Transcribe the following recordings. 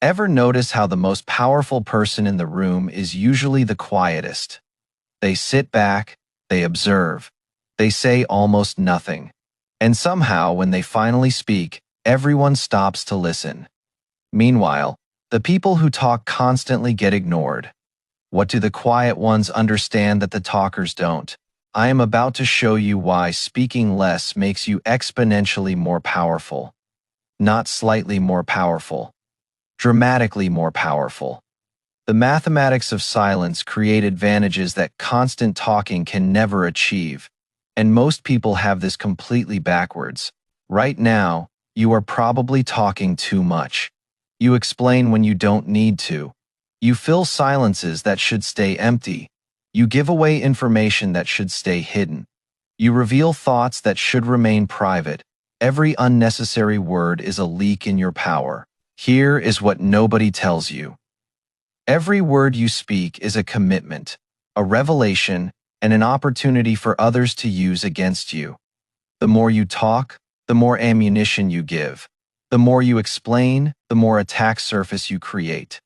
Ever notice how the most powerful person in the room is usually the quietest? They sit back, they observe, they say almost nothing. And somehow, when they finally speak, everyone stops to listen. Meanwhile, the people who talk constantly get ignored. What do the quiet ones understand that the talkers don't? I am about to show you why speaking less makes you exponentially more powerful. Not slightly more powerful. Dramatically more powerful. The mathematics of silence create advantages that constant talking can never achieve, and most people have this completely backwards. Right now, you are probably talking too much. You explain when you don't need to. You fill silences that should stay empty. You give away information that should stay hidden. You reveal thoughts that should remain private. Every unnecessary word is a leak in your power. Here is what nobody tells you. Every word you speak is a commitment, a revelation, and an opportunity for others to use against you. The more you talk, the more ammunition you give. The more you explain, the more attack surface you create.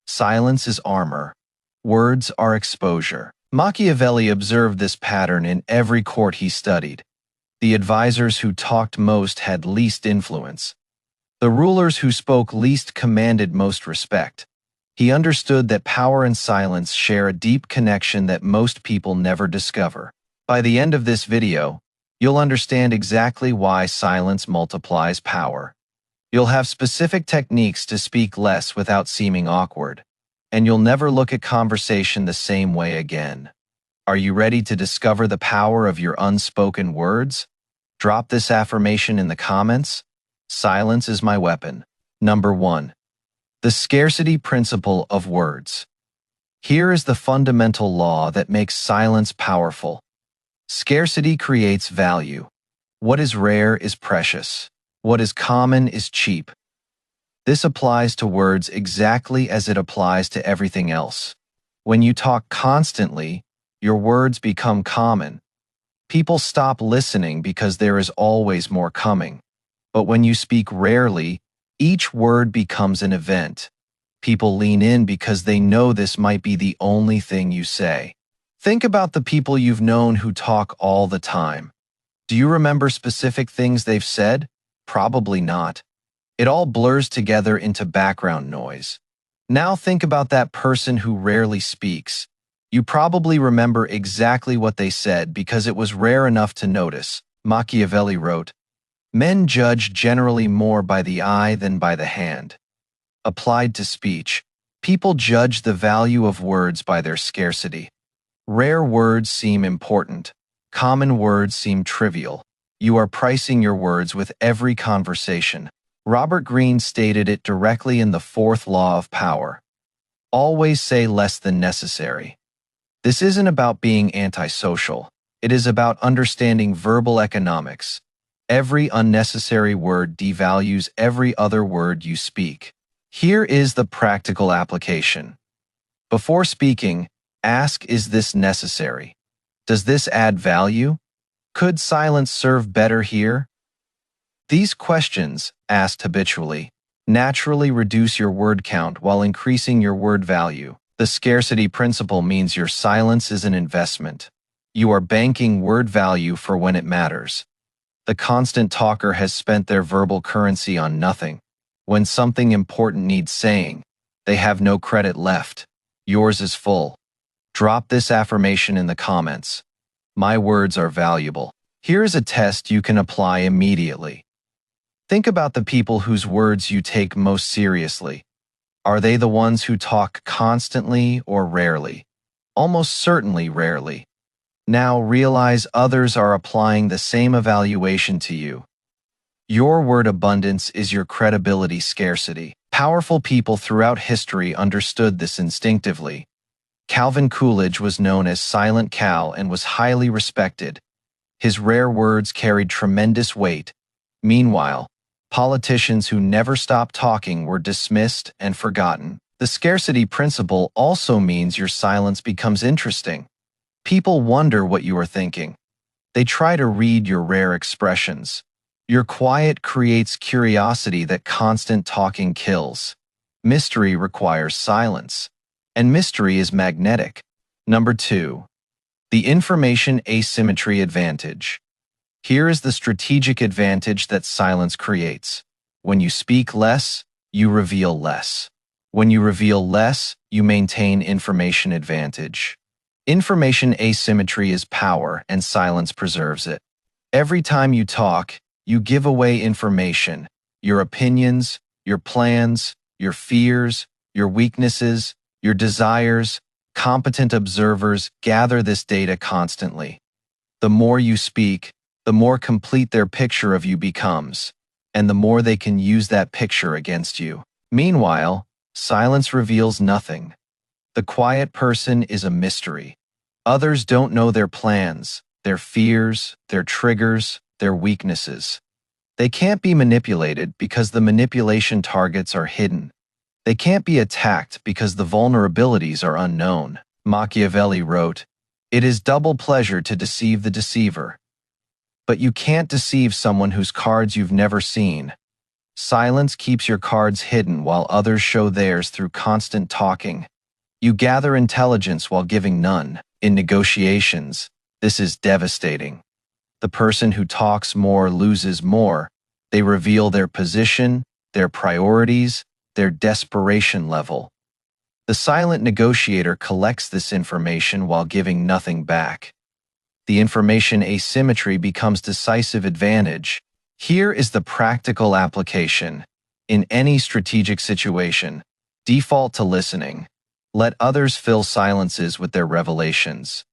Silence is armor. Words are exposure. Machiavelli observed this pattern in every court he studied. The advisors who talked most had least influence. The rulers who spoke least commanded most respect. He understood that power and silence share a deep connection that most people never discover. By the end of this video, you'll understand exactly why silence multiplies power. You'll have specific techniques to speak less without seeming awkward, and you'll never look at conversation the same way again. Are you ready to discover the power of your unspoken words? Drop this affirmation in the comments. Silence is my weapon. Number 1. The scarcity principle of words. Here is the fundamental law that makes silence powerful. Scarcity creates value. What is rare is precious. What is common is cheap. This applies to words exactly as it applies to everything else. When you talk constantly, your words become common. People stop listening because there is always more coming. But when you speak rarely, each word becomes an event. People lean in because they know this might be the only thing you say. Think about the people you've known who talk all the time. Do you remember specific things they've said? Probably not. It all blurs together into background noise. Now think about that person who rarely speaks. You probably remember exactly what they said because it was rare enough to notice. Machiavelli wrote, "Men judge generally more by the eye than by the hand." Applied to speech, people judge the value of words by their scarcity. Rare words seem important. Common words seem trivial. You are pricing your words with every conversation. Robert Greene stated it directly in the fourth law of power. Always say less than necessary. This isn't about being antisocial. It is about understanding verbal economics. Every unnecessary word devalues every other word you speak. Here is the practical application. Before speaking, ask, is this necessary? Does this add value? Could silence serve better here? These questions, asked habitually, naturally reduce your word count while increasing your word value. The scarcity principle means your silence is an investment. You are banking word value for when it matters. The constant talker has spent their verbal currency on nothing. When something important needs saying, they have no credit left. Yours is full. Drop this affirmation in the comments. My words are valuable. Here is a test you can apply immediately. Think about the people whose words you take most seriously. Are they the ones who talk constantly or rarely? Almost certainly rarely. Now realize others are applying the same evaluation to you. Your word abundance is your credibility scarcity. Powerful people throughout history understood this instinctively. Calvin Coolidge was known as Silent Cal and was highly respected. His rare words carried tremendous weight. Meanwhile, politicians who never stopped talking were dismissed and forgotten. The scarcity principle also means your silence becomes interesting. People wonder what you are thinking. They try to read your rare expressions. Your quiet creates curiosity that constant talking kills. Mystery requires silence, and mystery is magnetic. Number 2. The information asymmetry advantage. Here is the strategic advantage that silence creates. When you speak less, you reveal less. When you reveal less, you maintain information advantage. Information asymmetry is power, and silence preserves it. Every time you talk, you give away information, your opinions, your plans, your fears, your weaknesses, your desires. Competent observers gather this data constantly. The more you speak, the more complete their picture of you becomes, and the more they can use that picture against you. Meanwhile, silence reveals nothing. The quiet person is a mystery. Others don't know their plans, their fears, their triggers, their weaknesses. They can't be manipulated because the manipulation targets are hidden. They can't be attacked because the vulnerabilities are unknown. Machiavelli wrote, "It is double pleasure to deceive the deceiver." But you can't deceive someone whose cards you've never seen. Silence keeps your cards hidden while others show theirs through constant talking. You gather intelligence while giving none. In negotiations, this is devastating. The person who talks more loses more. They reveal their position, their priorities, their desperation level. The silent negotiator collects this information while giving nothing back. The information asymmetry becomes decisive advantage. Here is the practical application. In any strategic situation, default to listening. Let others fill silences with their revelations.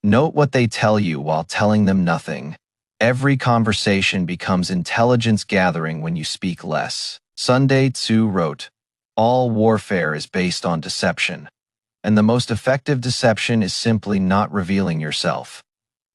Note what they tell you while telling them nothing. Every conversation becomes intelligence gathering when you speak less. Sun Tzu wrote, "All warfare is based on deception, and the most effective deception is simply not revealing yourself."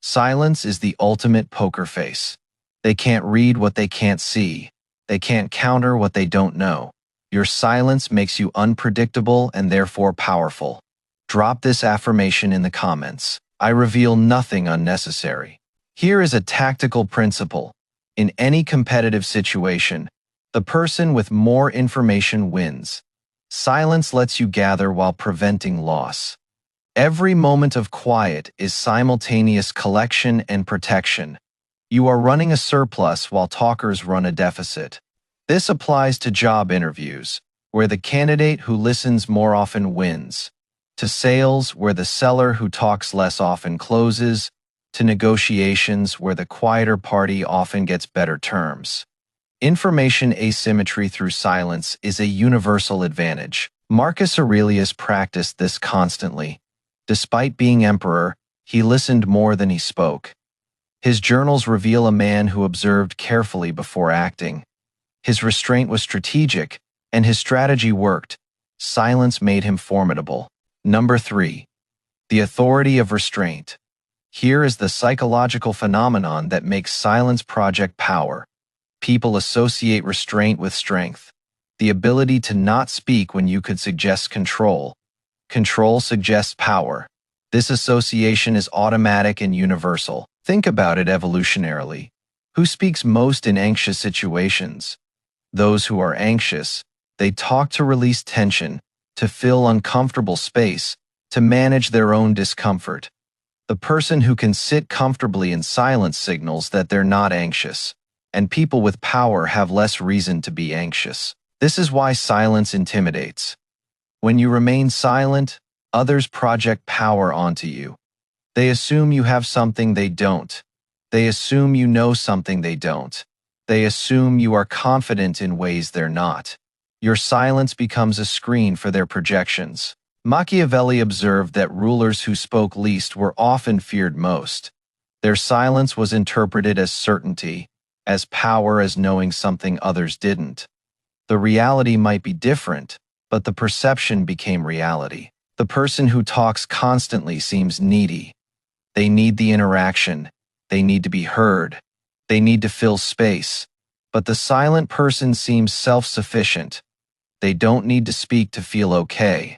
Silence is the ultimate poker face. They can't read what they can't see. They can't counter what they don't know. Your silence makes you unpredictable and therefore powerful. Drop this affirmation in the comments. I reveal nothing unnecessary. Here is a tactical principle. In any competitive situation, the person with more information wins. Silence lets you gather while preventing loss. Every moment of quiet is simultaneous collection and protection. You are running a surplus while talkers run a deficit. This applies to job interviews, where the candidate who listens more often wins, to sales, where the seller who talks less often closes, to negotiations, where the quieter party often gets better terms. Information asymmetry through silence is a universal advantage. Marcus Aurelius practiced this constantly. Despite being emperor, he listened more than he spoke. His journals reveal a man who observed carefully before acting. His restraint was strategic, and his strategy worked. Silence made him formidable. Number 3. The authority of restraint. Here is the psychological phenomenon that makes silence project power. People associate restraint with strength, the ability to not speak when you could suggest control. Control suggests power. This association is automatic and universal. Think about it evolutionarily. Who speaks most in anxious situations? Those who are anxious. They talk to release tension, to fill uncomfortable space, to manage their own discomfort. The person who can sit comfortably in silence signals that they're not anxious, and people with power have less reason to be anxious. This is why silence intimidates. When you remain silent, others project power onto you. They assume you have something they don't. They assume you know something they don't. They assume you are confident in ways they're not. Your silence becomes a screen for their projections. Machiavelli observed that rulers who spoke least were often feared most. Their silence was interpreted as certainty, as power, as knowing something others didn't. The reality might be different, but the perception became reality. The person who talks constantly seems needy. They need the interaction. They need to be heard. They need to fill space. But the silent person seems self-sufficient. They don't need to speak to feel okay.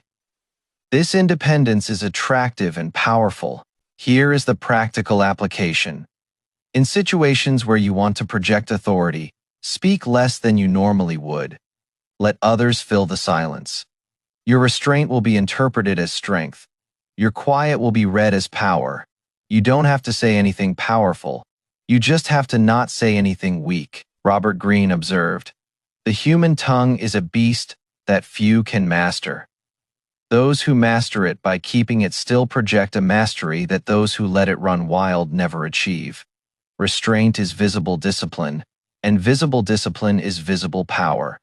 This independence is attractive and powerful. Here is the practical application. In situations where you want to project authority, speak less than you normally would. Let others fill the silence. Your restraint will be interpreted as strength. Your quiet will be read as power. You don't have to say anything powerful. You just have to not say anything weak. Robert Greene observed, "The human tongue is a beast that few can master. Those who master it by keeping it still project a mastery that those who let it run wild never achieve. Restraint is visible discipline, and visible discipline is visible power."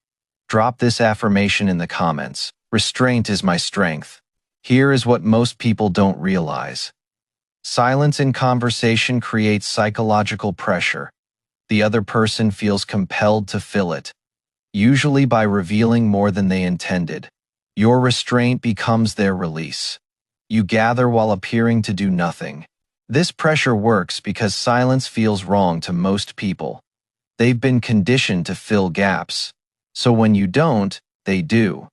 Drop this affirmation in the comments. Restraint is my strength. Here is what most people don't realize. Silence in conversation creates psychological pressure. The other person feels compelled to fill it, usually by revealing more than they intended. Your restraint becomes their release. You gather while appearing to do nothing. This pressure works because silence feels wrong to most people. They've been conditioned to fill gaps. So when you don't, they do.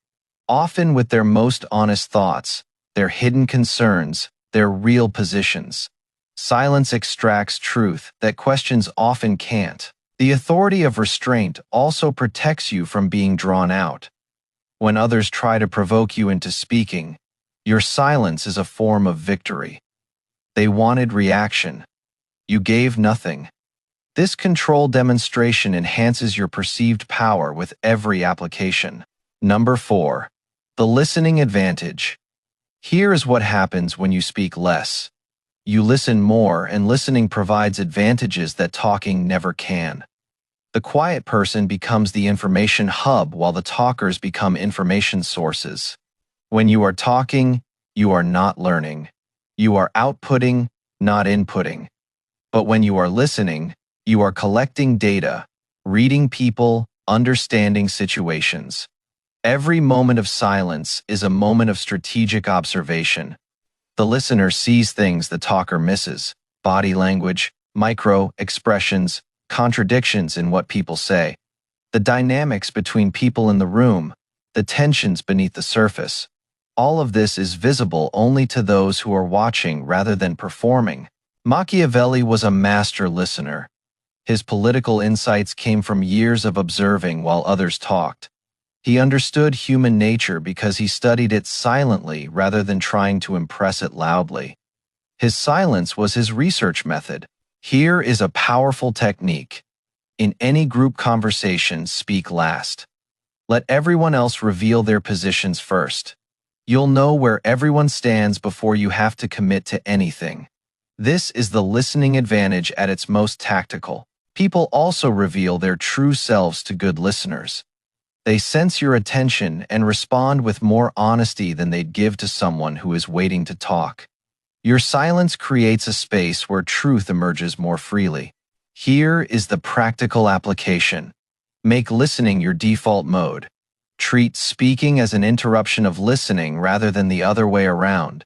Often with their most honest thoughts, their hidden concerns, their real positions. Silence extracts truth that questions often can't. The authority of restraint also protects you from being drawn out. When others try to provoke you into speaking, your silence is a form of victory. They wanted reaction. You gave nothing. This control demonstration enhances your perceived power with every application. Number 4. The listening advantage. Here is what happens when you speak less. You listen more, and listening provides advantages that talking never can. The quiet person becomes the information hub while the talkers become information sources. When you are talking, you are not learning. You are outputting, not inputting. But when you are listening, you are collecting data, reading people, understanding situations. Every moment of silence is a moment of strategic observation. The listener sees things the talker misses: body language, micro-expressions, contradictions in what people say, the dynamics between people in the room, the tensions beneath the surface. All of this is visible only to those who are watching rather than performing. Machiavelli was a master listener. His political insights came from years of observing while others talked. He understood human nature because he studied it silently rather than trying to impress it loudly. His silence was his research method. Here is a powerful technique. In any group conversation, speak last. Let everyone else reveal their positions first. You'll know where everyone stands before you have to commit to anything. This is the listening advantage at its most tactical. People also reveal their true selves to good listeners. They sense your attention and respond with more honesty than they'd give to someone who is waiting to talk. Your silence creates a space where truth emerges more freely. Here is the practical application. Make listening your default mode. Treat speaking as an interruption of listening rather than the other way around.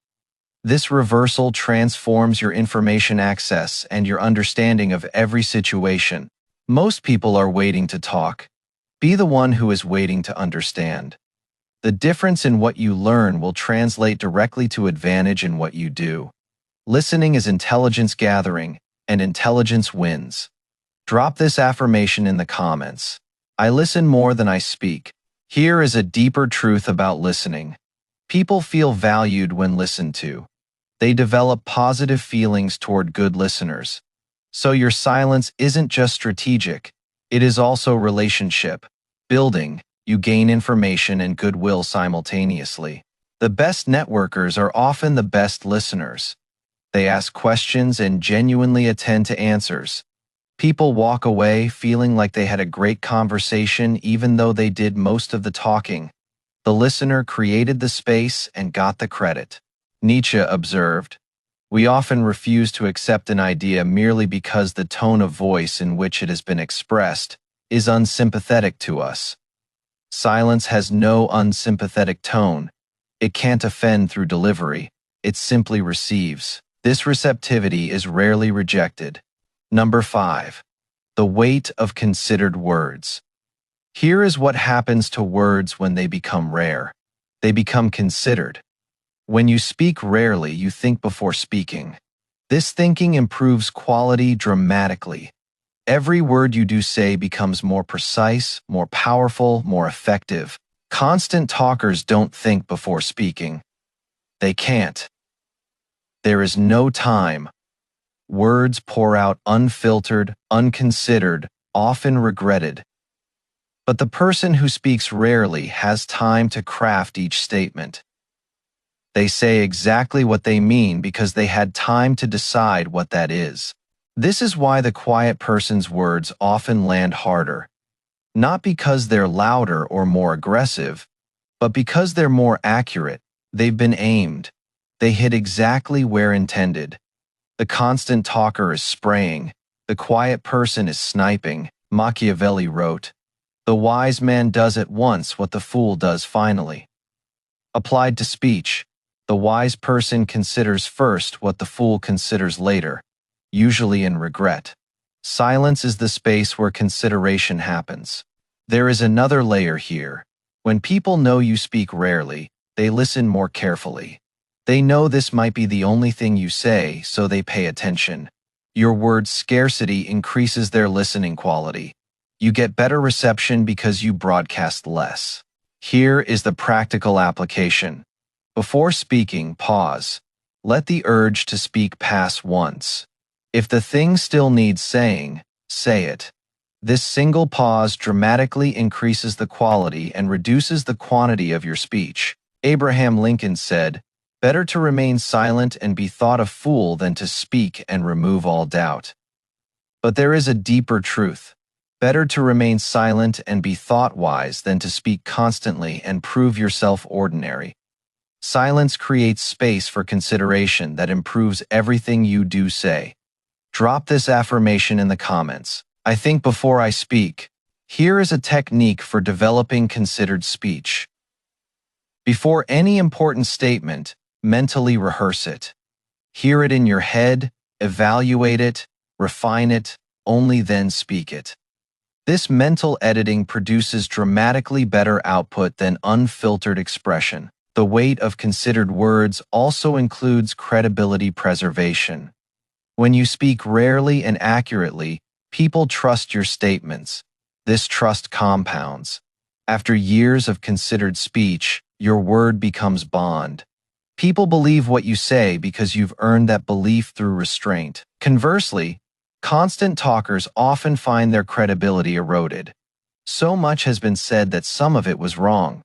This reversal transforms your information access and your understanding of every situation. Most people are waiting to talk. Be the one who is waiting to understand. The difference in what you learn will translate directly to advantage in what you do. Listening is intelligence gathering, and intelligence wins. Drop this affirmation in the comments. I listen more than I speak. Here is a deeper truth about listening. People feel valued when listened to. They develop positive feelings toward good listeners. So your silence isn't just strategic, it is also relationship building. You gain information and goodwill simultaneously. The best networkers are often the best listeners. They ask questions and genuinely attend to answers. People walk away feeling like they had a great conversation even though they did most of the talking. The listener created the space and got the credit. Nietzsche observed, "We often refuse to accept an idea merely because the tone of voice in which it has been expressed is unsympathetic to us." Silence has no unsympathetic tone. It can't offend through delivery. It simply receives. This receptivity is rarely rejected. Number 5. The weight of considered words. Here is what happens to words when they become rare. They become considered. When you speak rarely, you think before speaking. This thinking improves quality dramatically. Every word you do say becomes more precise, more powerful, more effective. Constant talkers don't think before speaking. They can't. There is no time. Words pour out unfiltered, unconsidered, often regretted. But the person who speaks rarely has time to craft each statement. They say exactly what they mean because they had time to decide what that is. This is why the quiet person's words often land harder, not because they're louder or more aggressive, but because they're more accurate. They've been aimed. They hit exactly where intended. The constant talker is spraying. The quiet person is sniping. Machiavelli wrote, "The wise man does at once what the fool does finally." Applied to speech, the wise person considers first what the fool considers later, usually in regret. Silence is the space where consideration happens. There is another layer here. When people know you speak rarely, they listen more carefully. They know this might be the only thing you say, so they pay attention. Your word's scarcity increases their listening quality. You get better reception because you broadcast less. Here is the practical application. Before speaking, pause. Let the urge to speak pass once. If the thing still needs saying, say it. This single pause dramatically increases the quality and reduces the quantity of your speech. Abraham Lincoln said, "Better to remain silent and be thought a fool than to speak and remove all doubt." But there is a deeper truth. Better to remain silent and be thought wise than to speak constantly and prove yourself ordinary. Silence creates space for consideration that improves everything you do say. Drop this affirmation in the comments. I think before I speak. Here is a technique for developing considered speech. Before any important statement, mentally rehearse it. Hear it in your head, evaluate it, refine it, only then speak it. This mental editing produces dramatically better output than unfiltered expression. The weight of considered words also includes credibility preservation. When you speak rarely and accurately, people trust your statements. This trust compounds. After years of considered speech, your word becomes bond. People believe what you say because you've earned that belief through restraint. Conversely, constant talkers often find their credibility eroded. So much has been said that some of it was wrong.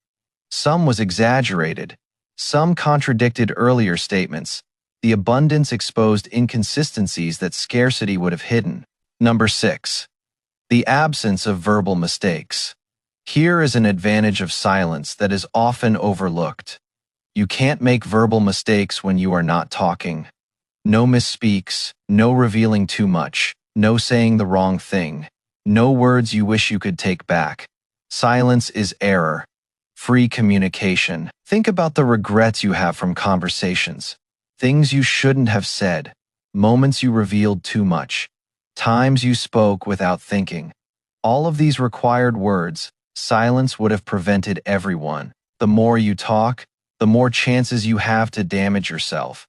Some was exaggerated. Some contradicted earlier statements. The abundance exposed inconsistencies that scarcity would have hidden. Number 6. The absence of verbal mistakes. Here is an advantage of silence that is often overlooked. You can't make verbal mistakes when you are not talking. No misspeaks, no revealing too much, no saying the wrong thing, no words you wish you could take back. Silence is error. Free communication. Think about the regrets you have from conversations. Things you shouldn't have said. Moments you revealed too much. Times you spoke without thinking. All of these required words, silence would have prevented everyone. The more you talk, the more chances you have to damage yourself.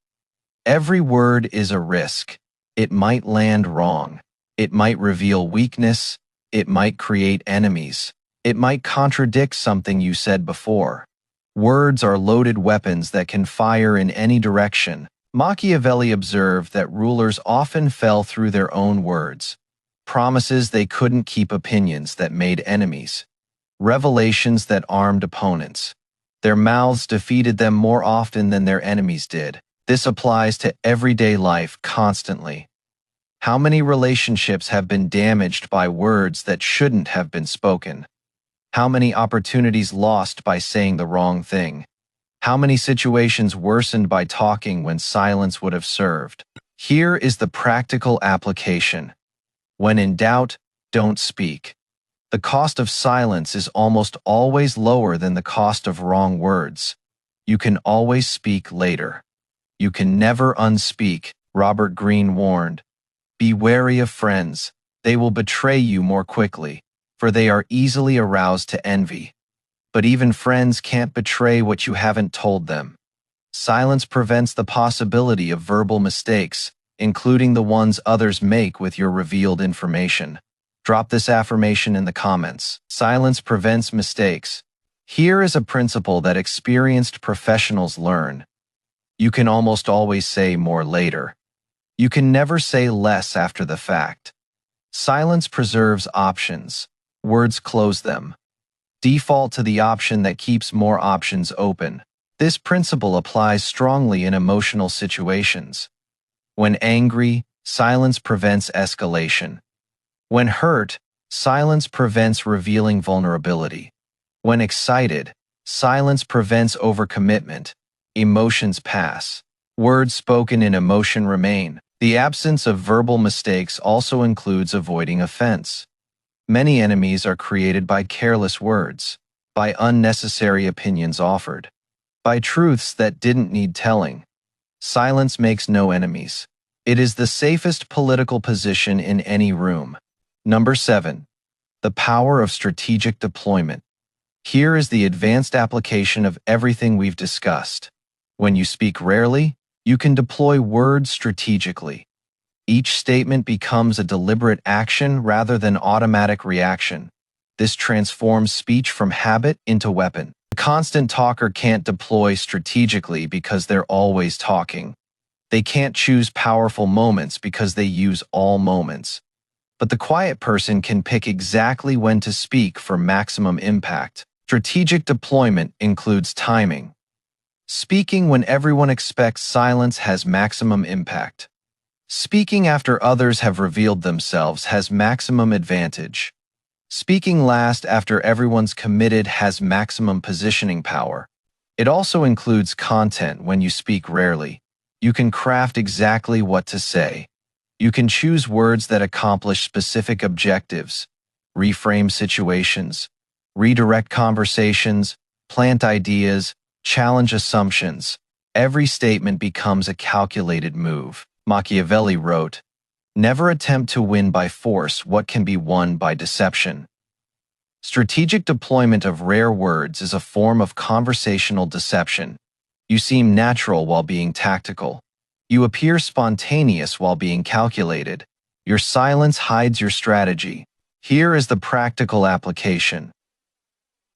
Every word is a risk. It might land wrong. It might reveal weakness. It might create enemies. It might contradict something you said before. Words are loaded weapons that can fire in any direction. Machiavelli observed that rulers often fell through their own words. Promises they couldn't keep, opinions that made enemies. Revelations that armed opponents. Their mouths defeated them more often than their enemies did. This applies to everyday life constantly. How many relationships have been damaged by words that shouldn't have been spoken? How many opportunities lost by saying the wrong thing? How many situations worsened by talking when silence would have served? Here is the practical application. When in doubt, don't speak. The cost of silence is almost always lower than the cost of wrong words. You can always speak later. You can never unspeak, Robert Greene warned. Be wary of friends. They will betray you more quickly, for they are easily aroused to envy. But even friends can't betray what you haven't told them. Silence prevents the possibility of verbal mistakes. including the ones others make with your revealed information. Drop this affirmation in the comments. Silence prevents mistakes. Here is a principle that experienced professionals learn. You can almost always say more later. You can never say less after the fact. Silence preserves options. Words close them. Default to the option that keeps more options open. This principle applies strongly in emotional situations. When angry, silence prevents escalation. When hurt, silence prevents revealing vulnerability. When excited, silence prevents overcommitment. Emotions pass. Words spoken in emotion remain. The absence of verbal mistakes also includes avoiding offense. Many enemies are created by careless words, by unnecessary opinions offered, by truths that didn't need telling. Silence makes no enemies. It is the safest political position in any room. Number 7. The power of strategic deployment. Here is the advanced application of everything we've discussed. When you speak rarely, you can deploy words strategically. Each statement becomes a deliberate action rather than automatic reaction. This transforms speech from habit into weapon. A constant talker can't deploy strategically because they're always talking. They can't choose powerful moments because they use all moments. But the quiet person can pick exactly when to speak for maximum impact. Strategic deployment includes timing. Speaking when everyone expects silence has maximum impact. Speaking after others have revealed themselves has maximum advantage. Speaking last after everyone's committed has maximum positioning power. It also includes content when you speak rarely. You can craft exactly what to say. You can choose words that accomplish specific objectives, reframe situations, redirect conversations, plant ideas, challenge assumptions. Every statement becomes a calculated move. Machiavelli wrote, "Never attempt to win by force what can be won by deception." Strategic deployment of rare words is a form of conversational deception. You seem natural while being tactical. You appear spontaneous while being calculated. Your silence hides your strategy. Here is the practical application.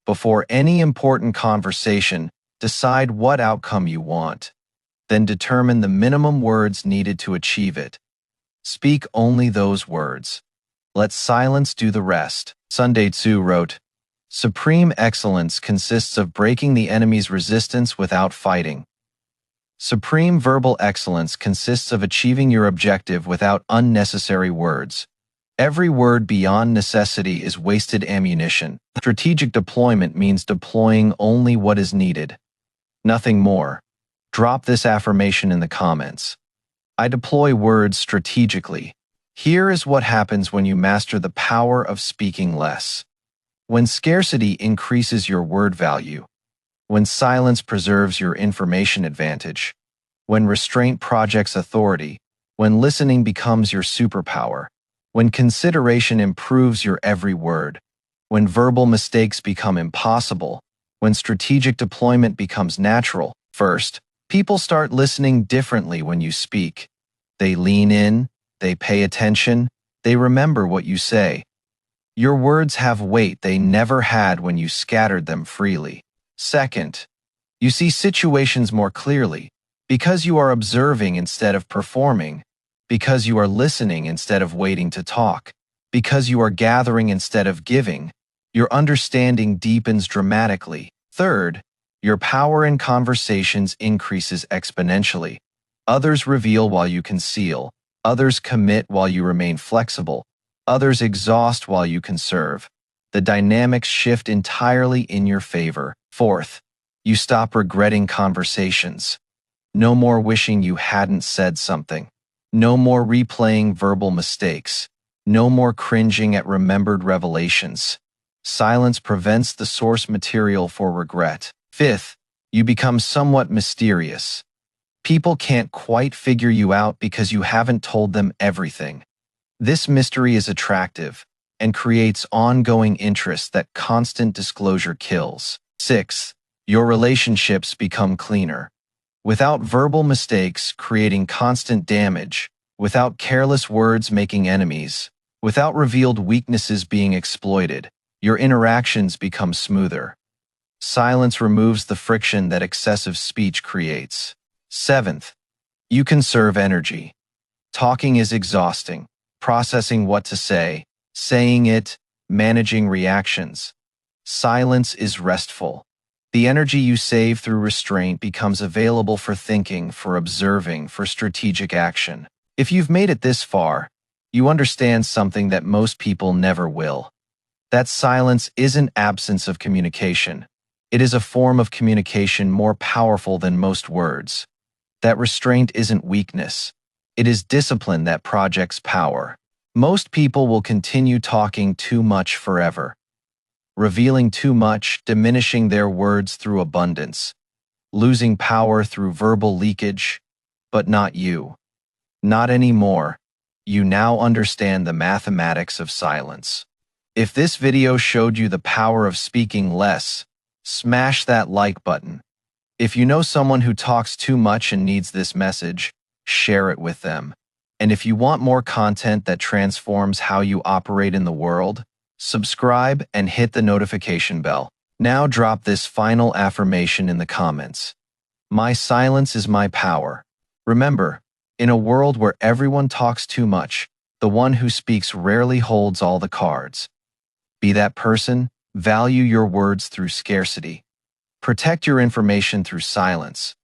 Before any important conversation, decide what outcome you want. Then determine the minimum words needed to achieve it. Speak only those words. Let silence do the rest. Sun Tzu wrote, "Supreme excellence consists of breaking the enemy's resistance without fighting. Supreme verbal excellence consists of achieving your objective without unnecessary words. Every word beyond necessity is wasted ammunition." Strategic deployment means deploying only what is needed. Nothing more. Drop this affirmation in the comments. I deploy words strategically. Here is what happens when you master the power of speaking less. When scarcity increases your word value. When silence preserves your information advantage. When restraint projects authority. When listening becomes your superpower. When consideration improves your every word. When verbal mistakes become impossible. When strategic deployment becomes natural. First, people start listening differently when you speak. They lean in, they pay attention, they remember what you say. Your words have weight they never had when you scattered them freely. Second, you see situations more clearly, because you are observing instead of performing, because you are listening instead of waiting to talk, because you are gathering instead of giving. Your understanding deepens dramatically. Third, your power in conversations increases exponentially. Others reveal while you conceal. Others commit while you remain flexible. Others exhaust while you conserve. The dynamics shift entirely in your favor. Fourth, you stop regretting conversations. No more wishing you hadn't said something. No more replaying verbal mistakes. No more cringing at remembered revelations. Silence prevents the source material for regret. Fifth, you become somewhat mysterious. People can't quite figure you out because you haven't told them everything. This mystery is attractive and creates ongoing interest that constant disclosure kills. Sixth, your relationships become cleaner. Without verbal mistakes creating constant damage, without careless words making enemies, without revealed weaknesses being exploited, your interactions become smoother. Silence removes the friction that excessive speech creates. Seventh, you conserve energy. Talking is exhausting. Processing what to say, saying it, managing reactions. Silence is restful. The energy you save through restraint becomes available for thinking, for observing, for strategic action. If you've made it this far, you understand something that most people never will. That silence isn't absence of communication. It is a form of communication more powerful than most words. That restraint isn't weakness. It is discipline that projects power. Most people will continue talking too much forever, revealing too much, diminishing their words through abundance, losing power through verbal leakage, but not you. Not anymore. You now understand the mathematics of silence. If this video showed you the power of speaking less, smash that like button. If you know someone who talks too much and needs this message, share it with them. And if you want more content that transforms how you operate in the world, subscribe and hit the notification bell. Now drop this final affirmation in the comments. My silence is my power. Remember, in a world where everyone talks too much, the one who speaks rarely holds all the cards. Be that person, value your words through scarcity. Protect your information through silence.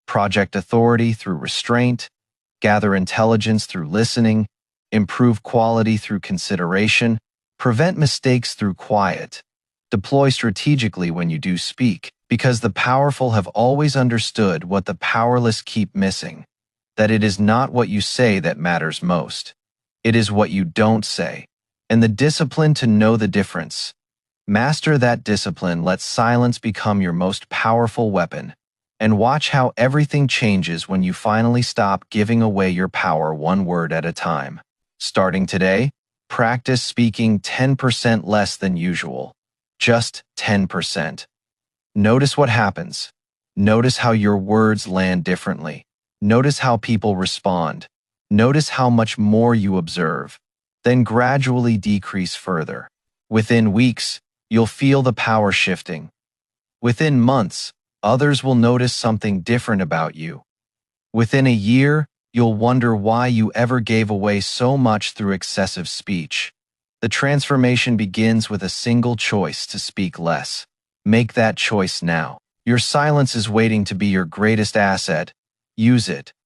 Project authority through restraint. Gather intelligence through listening. Improve quality through consideration. Prevent mistakes through quiet. Deploy strategically when you do speak, because the powerful have always understood what the powerless keep missing, that it is not what you say that matters most. It is what you don't say, and the discipline to know the difference. Master that discipline, let silence become your most powerful weapon, and watch how everything changes when you finally stop giving away your power one word at a time. Starting today, practice speaking 10% less than usual. Just 10%. Notice what happens. Notice how your words land differently. Notice how people respond. Notice how much more you observe. Then gradually decrease further. Within weeks, you'll feel the power shifting. Within months, others will notice something different about you. Within a year, you'll wonder why you ever gave away so much through excessive speech. The transformation begins with a single choice to speak less. Make that choice now. Your silence is waiting to be your greatest asset. Use it.